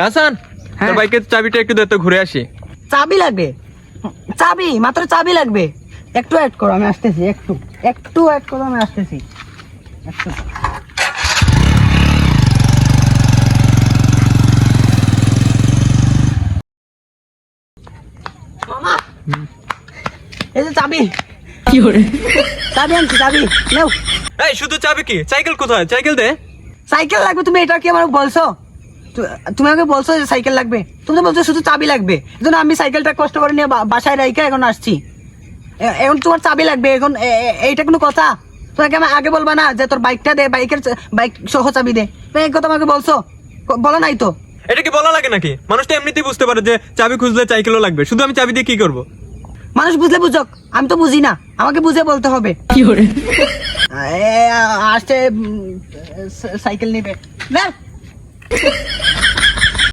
হাসান তোর বাইকের চাবিটা একটু দে তো, ঘুরে আসি। চাবি লাগবে? চাবি, মাত্র চাবি লাগবে। একটু অ্যাড করো, আমি আসতেছি। একটু অ্যাড করো, আমি আসতেছি। একটু মামা, এই যে চাবি। কি করে চাবি আনছি? চাবি নাও। এই শুধু চাবি কি? সাইকেল কোথায়? সাইকেল দে। সাইকেল লাগবে? তুমি এটা কি আমার বলছো? তুমি আমাকে বলছো যে সাইকেল লাগবে, তুমি তো বলছো শুধু চাবি লাগবে। এজন্য আমি সাইকেলটা কষ্ট করে নিয়ে বাসায় রেখে এখন আসছি। এখন তোমার চাবি লাগবে, এখন এইটা কোনো কথা? তোমাকে আমি আগে বলবা না যে তোর বাইকটা দে, বাইক সহ চাবি দে? তুমি এই কথা আমাকে বলছো? বলো নাই তো? এটা কি বলা লাগে নাকি? মানুষ তো এমনিতেই বুঝতে পারে যে চাবি খুঁজলে সাইকেলও লাগবে, শুধু আমি চাবি দিয়ে কি করব? মানুষ বুঝলে বুঝক, আমি তো বুঝি না, আমাকে বুঝে বলতে হবে। কি করে আসছে সাইকেল নিবে না?